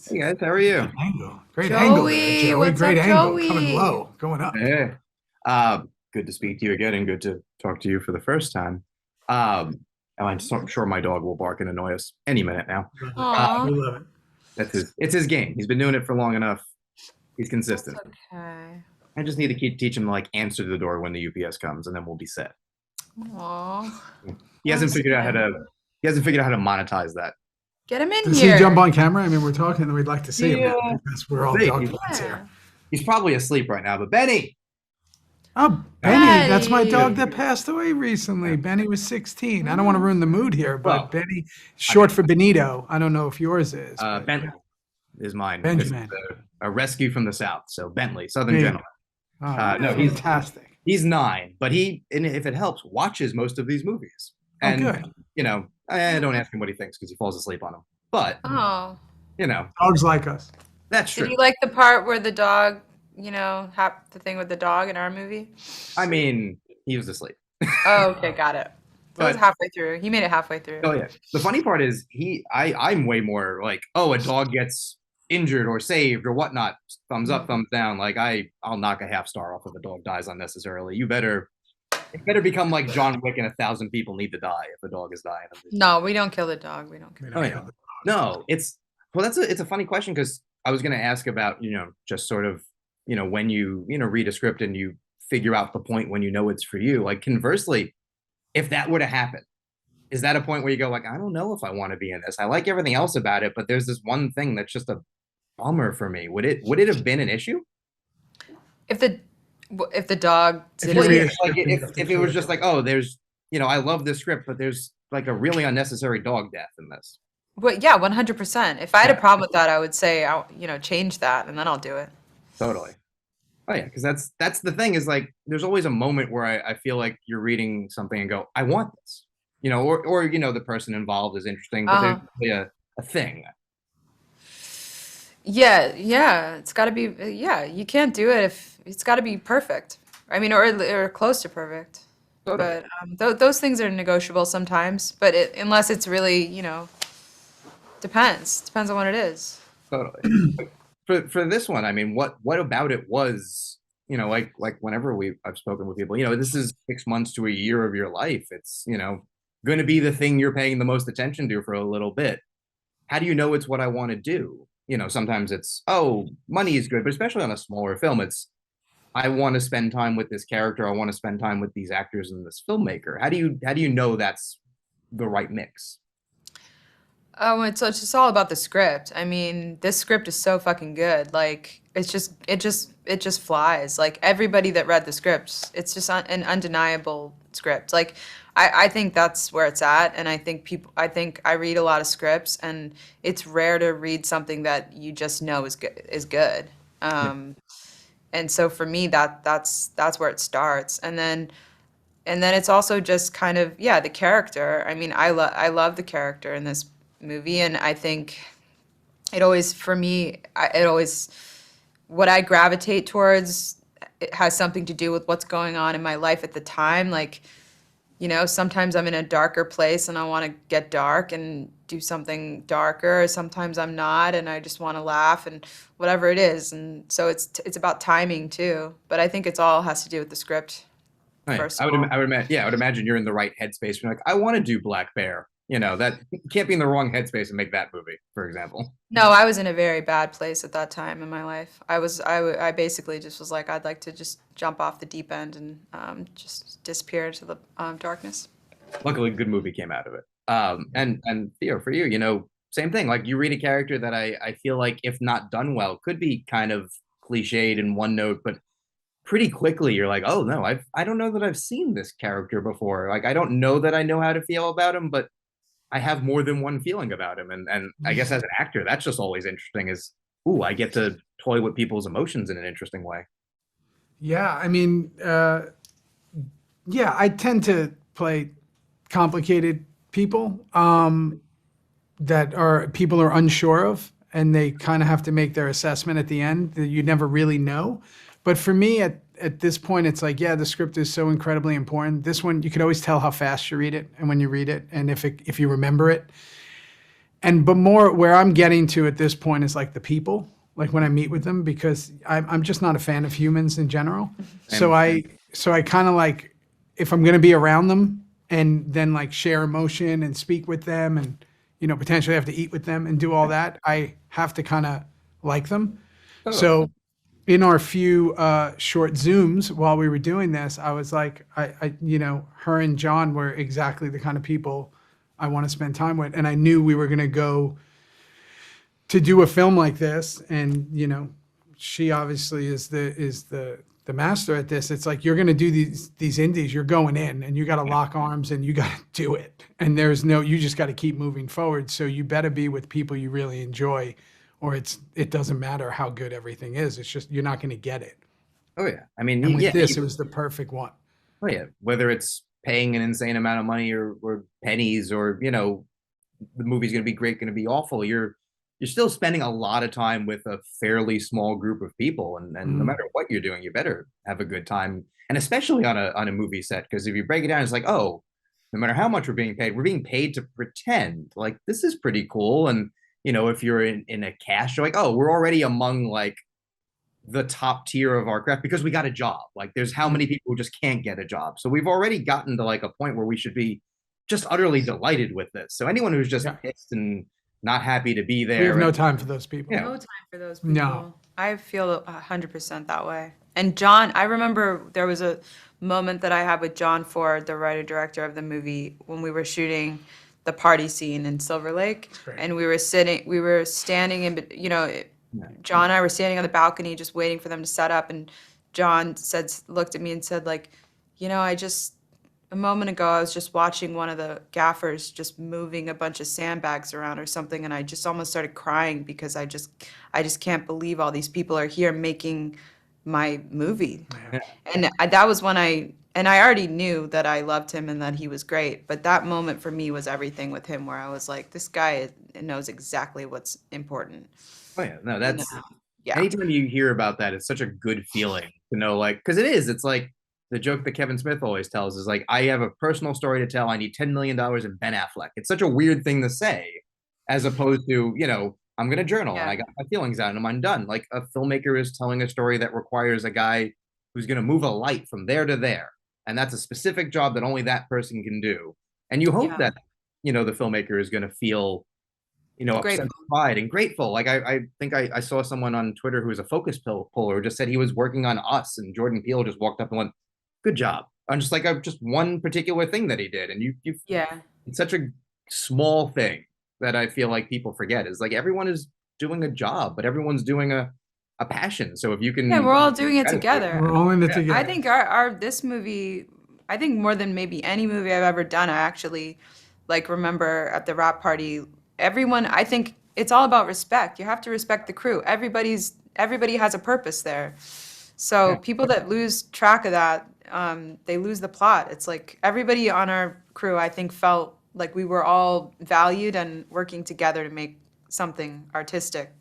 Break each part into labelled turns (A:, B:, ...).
A: Hey guys, how are you?
B: Angle. Great angle there,
C: Joey,
B: Joey.
C: what's
B: Great
C: up,
B: angle. Coming
C: Joey?
B: low, going up.
A: Hey, good to speak to you again, and good to talk to you for the first time. And I'm sure my dog will bark and annoy us any minute now.
B: Love it.
A: Uh,
C: Aw,
B: We love it.
A: it's his game. He's been doing it for long enough. He's
C: that's
A: consistent.
C: okay.
A: I just need to teach him to like answer the door when the UPS comes, and then we'll be set.
C: Aw,
A: He
C: that
A: hasn't
C: was
A: figured out how
C: cute.
A: to he hasn't figured out how to monetize that.
C: Get him in
B: Does he jump
C: here.
B: on camera? I mean, we're talking, and we'd like to see him
A: Yeah,
B: now because we're all
A: Wait,
B: dog
A: he's,
B: fans here.
C: Yeah.
A: he's probably asleep right now. But Benny,
B: Oh, Benny, that's my
C: Betty.
B: dog that passed away recently. Benny was 16. I don't want to
C: Oh,
B: ruin the mood here, but
A: well,
B: Benny,
A: I mean,
B: short for Benito. I don't know if yours is, but
A: Bentley is mine. This is
B: Benjamin.
A: a rescue from the south. So Bentley, Southern
B: There you
A: Gentleman.
B: go. Oh,
A: No,
B: fantastic.
A: he's 9, but and if it helps, watches most of these movies.
B: Oh,
A: And
B: good.
A: I don't ask him what he thinks because he falls asleep on them. But
C: oh.
A: you know,
B: Dogs like us.
A: that's
C: Did
A: true.
C: you like the part where the dog, the thing with the dog in our movie?
A: I mean, he was asleep.
C: Oh, okay, got it. That was
A: But
C: halfway through. He made it halfway through.
A: oh yeah, the funny part is I'm way more like, oh, a dog gets injured or saved or whatnot. Thumbs up,
C: Mhm.
A: thumbs down. Like I'll knock a half star off if a dog dies unnecessarily. It better become like John Wick and 1,000 people need to die if a dog is dying.
C: No, we don't kill the dog. We don't kill
B: We
A: Oh
B: don't
A: yeah.
B: kill the
A: No, it's a funny question because I was going to ask about, just sort of, when you, read a script and you figure out the point when you know it's for you. Like conversely, if that were to happen, is that a point where you go like, I don't know if I want to be in this. I like everything else about it, but there's this one thing that's just a bummer for me. Would it have been an issue?
C: if the if the dog
B: If you
A: Well,
B: read
A: yeah,
B: a
C: didn't.
A: like
B: script and you
A: if
B: have to
A: if it
B: kill
A: was
B: a
A: just
B: dog.
A: like, oh, there's, I love this script, but there's like a really unnecessary dog death in this.
C: Well, yeah, 100%. If I had a
A: Yeah,
C: problem with that, I would say, change that, and then I'll do it.
A: totally. Oh yeah, because that's the thing is like there's always a moment where I feel like you're reading something and go, I want this. Or the person involved is interesting, but there's
C: Uh-huh.
A: really a thing.
C: Yeah, yeah, it's got to be, yeah, you can't do it if it's got to be perfect. I mean, or close to perfect.
A: Totally.
C: But those things are negotiable sometimes, but unless it's really, depends on what it is.
A: Totally. For this one, I mean, what about it was, like whenever I've spoken with people, this is 6 months to a year of your life. It's, going to be the thing you're paying the most attention to for a little bit. How do you know it's what I want to do? Sometimes it's, oh, money is good, but especially on a smaller film, it's I want to spend time with this character. I want to spend time with these actors and this filmmaker. How do you know that's the right mix?
C: Oh, it's just all about the script. I mean, this script is so fucking good. Like, it just flies. Like everybody that read the script, it's just an undeniable script. Like, I think that's where it's at, and I think I read a lot of scripts, and it's rare to read something that you just know is good.
A: Yeah.
C: And so for me, that's where it starts, and then it's also just kind of, yeah, the character. I mean, I love the character in this movie, and I think it always, for me, it always, what I gravitate towards, it has something to do with what's going on in my life at the time. Like, sometimes I'm in a darker place and I want to get dark and do something darker. Sometimes I'm not and I just want to laugh and whatever it is. And so it's about timing too. But I think it's all has to do with the script,
A: Oh, yeah.
C: first of all.
A: I would imagine you're in the right headspace. You're like, I want to do Black Bear. That you can't be in the wrong headspace and make that movie, for example.
C: No, I was in a very bad place at that time in my life. I basically just was like, I'd like to just jump off the deep end and just disappear into the darkness.
A: Luckily, a good movie came out of it. And Theo, for you, same thing. Like you read a character that I feel like, if not done well, could be kind of cliched in one note, but pretty quickly you're like, oh no, I don't know that I've seen this character before. Like I don't know that I know how to feel about him, but I have more than one feeling about him. And I guess as an actor, that's just always interesting is, ooh, I get to toy with people's emotions in an interesting way.
B: Yeah, I mean, yeah, I tend to play complicated people that are people are unsure of, and they kind of have to make their assessment at the end that you never really know. But for me, at this point, it's like, yeah, the script is so incredibly important. This one, you could always tell how fast you read it, and when you read it, and if you remember it. but more where I'm getting to at this point is like the people, like when I meet with them, because I'm just not a fan of humans in general. So I kind of like, if I'm going to be around them and then like share emotion and speak with them and, potentially have to eat with them and do all that, I have to kind of like them.
A: Totally.
B: So in our few short Zooms while we were doing this, I was like, her and John were exactly the kind of people I want to spend time with. And I knew we were going to go to do a film like this. And, she obviously is the master at this. It's like, you're going to do these indies, you're going in and you got to lock arms and you got to do it. And you just got to keep moving forward. So you better be with people you really enjoy, or it doesn't matter how good everything is. It's just, you're not going to get it.
A: Oh yeah. I mean,
B: And with
A: yeah.
B: this, it was the perfect one.
A: Oh yeah. Whether it's paying an insane amount of money or pennies, or the movie's going to be great, going to be awful, you're still spending a lot of time with a fairly small group of people, and no matter what you're doing, you better have a good time, and especially on a movie set, because if you break it down, it's like, oh, no matter how much we're being paid to pretend like this is pretty cool. And if you're in a cast, you're like, oh, we're already among like the top tier of our craft because we got a job. Like there's how many people who just can't get a job, so we've already gotten to like a point where we should be just utterly delighted with this. So anyone who's just pissed and not happy to be there,
B: We have no time for those people.
C: No time for those people.
B: No.
C: I feel 100% that way. And John, I remember there was a moment that I had with John Ford, the writer director of the movie, when we were shooting the party scene in Silver Lake,
B: great.
C: and we were standing in, John and I were standing on the balcony just waiting for them to set up, and John looked at me and said, like, a moment ago, I was just watching one of the gaffers just moving a bunch of sandbags around or something, and I just almost started crying because I just can't believe all these people are here making my movie.
A: Yeah.
C: And that was when I already knew that I loved him and that he was great, but that moment for me was everything with him, where I was like, this guy knows exactly what's important.
A: Oh yeah, no, that's
C: Yeah.
A: anytime you hear about that, it's such a good feeling to know, like, because it's like the joke that Kevin Smith always tells is like, I have a personal story to tell. I need $10 million in Ben Affleck. It's such a weird thing to say, as opposed to, I'm going to journal and I got my feelings out and I'm done. Like a filmmaker is telling a story that requires a guy who's going to move a light from there to there. And that's a specific job that only that person can do. And you hope that, the filmmaker is going to feel, upset, pride and grateful. Like I think I saw someone on Twitter who was a focus puller who just said he was working on Us, and Jordan Peele just walked up and went, good job. I'm just like, just one particular thing that he did. And it's such a small thing that I feel like people forget, is like everyone is doing a job, but everyone's doing a passion. So if you can,
C: we're all doing it together.
B: We're all in it together.
C: I think this movie, I think more than maybe any movie I've ever done, I actually like remember at the wrap party, everyone, I think it's all about respect. You have to respect the crew. Everybody has a purpose there. So people that lose track of that, they lose the plot. It's like everybody on our crew, I think, felt like we were all valued and working together to make something artistic.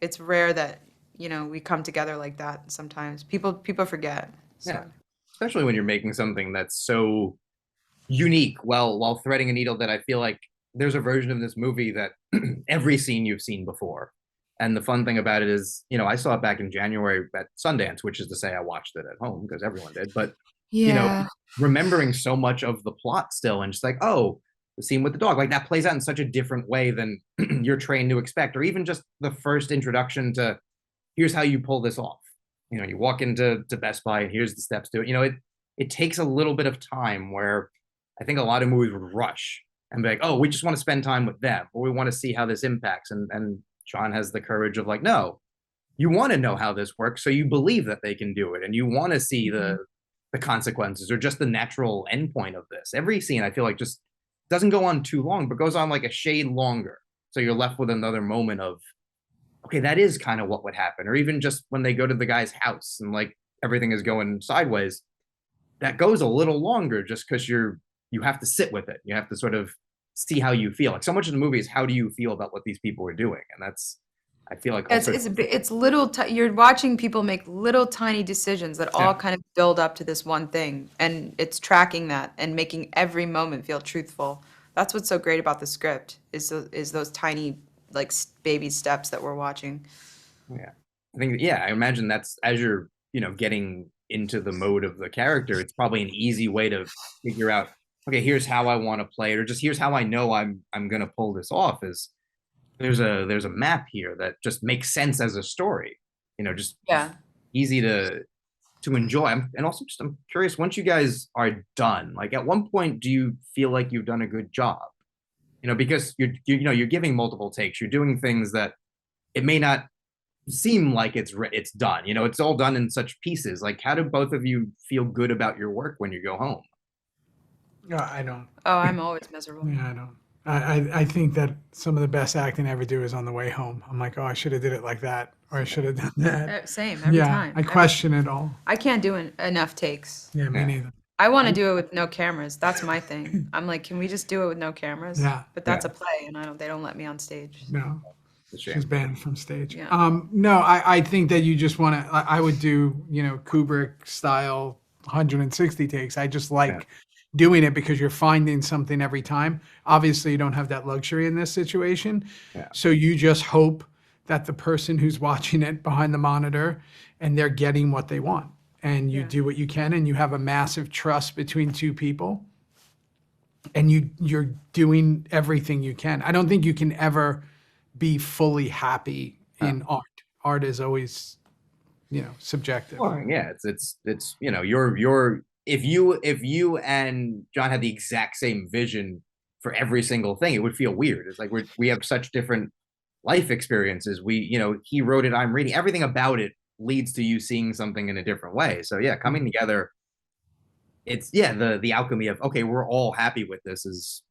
C: It's rare that, we come together like that sometimes. People forget. So.
A: Yeah. Especially when you're making something that's so unique while threading a needle, that I feel like there's a version of this movie that every scene you've seen before. And the fun thing about it is, I saw it back in January at Sundance, which is to say I watched it at home because everyone did. But, remembering so much of the plot still, and just like, oh, the scene with the dog, like that plays out in such a different way than you're trained to expect. Or even just the first introduction to, here's how you pull this off. You walk into Best Buy and here's the steps to it. It takes a little bit of time, where I think a lot of movies would rush and be like, oh, we just want to spend time with them, or we want to see how this impacts. And John has the courage of like, no, you want to know how this works, so you believe that they can do it, and you want to see the consequences or just the natural endpoint of this. Every scene, I feel like, just doesn't go on too long, but goes on like a shade longer. So you're left with another moment of, okay, that is kind of what would happen. Or even just when they go to the guy's house and like everything is going sideways, that goes a little longer just because you have to sit with it. You have to sort of see how you feel. Like so much of the movie is, how do you feel about what these people are doing? And that's, I feel like
C: it's little. You're watching people make little tiny decisions that all kind of build up to this one thing, and it's tracking that and making every moment feel truthful. That's what's so great about the script is those tiny like baby steps that we're watching.
A: Yeah. I think, yeah, I imagine that's as you're, getting into the mode of the character, it's probably an easy way to figure out, okay, here's how I want to play it, or just here's how I know I'm gonna pull this off is there's a map here that just makes sense as a story. Just
C: Yeah.
A: easy to enjoy. And also just I'm curious, once you guys are done, like at one point, do you feel like you've done a good job? Because you're giving multiple takes, you're doing things that it may not seem like it's done. It's all done in such pieces. Like, how do both of you feel good about your work when you go home?
B: No, I don't.
C: Oh, I'm always miserable.
B: Yeah, I don't. I think that some of the best acting I ever do is on the way home. I'm like, oh, I should have did it like that, or I should have done that.
C: Same every
B: Yeah,
C: time.
B: I question it all.
C: I can't do enough takes.
B: Yeah, me
A: Yeah.
B: neither.
C: I want to do it with no cameras. That's my thing. I'm like, can we just do it with no cameras?
B: Yeah.
C: But that's
A: Yeah.
C: a play, and they don't let me on stage.
B: No,
A: It's a
B: she's
A: shame.
B: banned from stage.
C: Yeah.
B: No, I think that you just want to. I would do, Kubrick style 160 takes. I just like
A: Yeah.
B: doing it because you're finding something every time. Obviously, you don't have that luxury in this situation.
A: Yeah.
B: So you just hope that the person who's watching it behind the monitor and they're getting what they want. And you
C: Yeah.
B: do what you can, and you have a massive trust between two people. And you're doing everything you can. I don't think you can ever be fully happy in art. Art is always, subjective.
A: Well, yeah, it's you're if you and John had the exact same vision for every single thing, it would feel weird. It's like we have such different life experiences. He wrote it, I'm reading, everything about it leads to you seeing something in a different way. So yeah, coming together, it's the alchemy of, okay, we're all happy with this is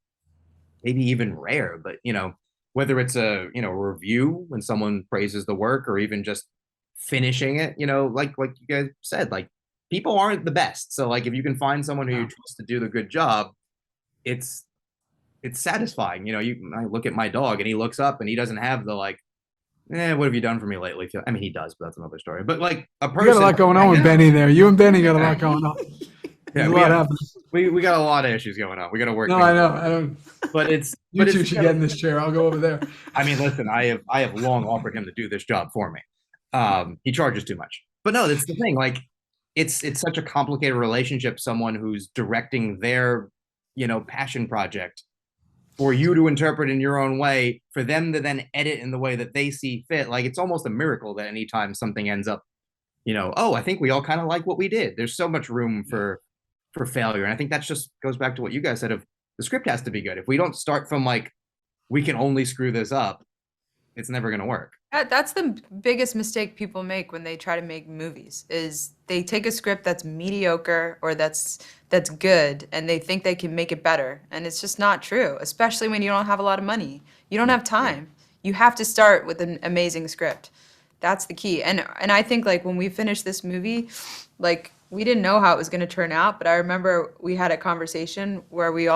A: maybe even rare, but whether it's a review when someone praises the work, or even just finishing it, like you guys said, like people aren't the best. So like if you can find someone who you
B: No.
A: trust to do the good job, it's satisfying. I look at my dog and he looks up and he doesn't have the like, what have you done for me lately? I mean, he does, but that's another story. But like a
B: You
A: person,
B: got a lot going on with Benny there. You and Benny got a lot going on.
A: Yeah,
B: There's a
A: we
B: lot
A: got-
B: happening.
A: we got a lot of issues going on. We got to work.
B: No,
A: things
B: I know.
A: out.
B: I don't.
A: But it's
B: You
A: but
B: two
A: it's
B: should get in this chair. I'll go over there.
A: I mean, listen, I have long offered him to do this job for me. He charges too much. But no, that's the thing. Like, it's such a complicated relationship. Someone who's directing their, passion project for you to interpret in your own way, for them to then edit in the way that they see fit. Like, it's almost a miracle that anytime something ends up, oh, I think we all kind of like what we did. There's so much room for failure, and I think that just goes back to what you guys said of the script has to be good. If we don't start from like we can only screw this up, it's never going to work.
C: That's the biggest mistake people make when they try to make movies is they take a script that's mediocre or that's good and they think they can make it better, and it's just not true, especially when you don't have a lot of money. You don't have time. You have to start with an amazing script. That's the key. And I think like when we finished this movie, like we didn't know how it was going to turn out, but I remember we had a conversation where we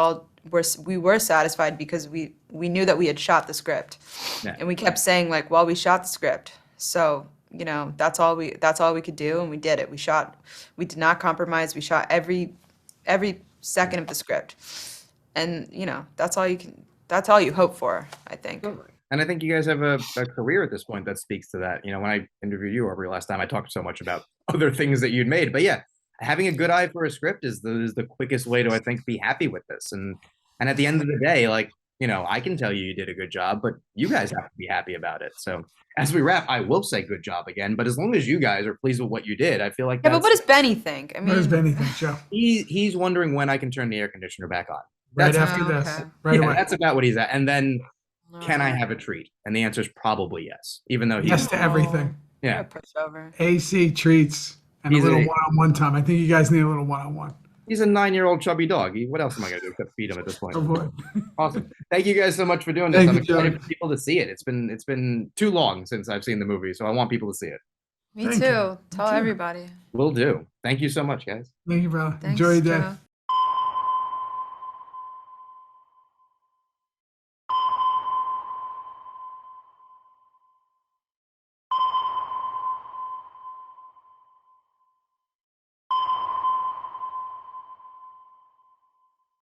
C: were satisfied because we knew that we had shot the script.
A: Yeah.
C: And we kept saying like, well, we shot the script. So, that's all we could do, and we did it. We did not compromise. We shot every second of the script. And, that's all you hope for, I think.
A: And I think you guys have a career at this point that speaks to that. When I interviewed you, Aubrey, last time, I talked so much about other things that you'd made. But yeah, having a good eye for a script is the quickest way to, I think, be happy with this. And at the end of the day, like, I can tell you did a good job, but you guys have to be happy about it. So as we wrap, I will say good job again. But as long as you guys are pleased with what you did, I feel like
C: Yeah, but what does Benny think? I
B: What does
C: mean,
B: Benny think, Joe?
A: he's wondering when I can turn the air conditioner back on.
B: Right
A: That's-
B: after this.
C: okay.
B: Right
A: Yeah,
B: away.
A: that's about what he's at. And then can I
C: Alright.
A: have a treat? And the answer is probably yes, even though he's
B: Yes to everything.
A: yeah.
C: You're a pushover.
B: AC treats and
A: He's
B: a little
A: a-
B: one-on-one time. I think you guys need a little one-on-one.
A: He's a 9-year-old chubby dog. What else am I gonna do except feed him at this point?
B: Oh boy.
A: Awesome. Thank you guys so much for doing this.
B: Thank
A: I'm
B: you,
A: excited
B: Joey.
A: for people to see it. It's been too long since I've seen the movie, so I want people to see it.
C: Me
B: Thank
C: too.
B: you.
C: Tell
B: too.
C: everybody.
A: Will do. Thank you so much, guys.
B: Thank you, brother.
C: Thanks,
B: Enjoy your day.
C: Joe.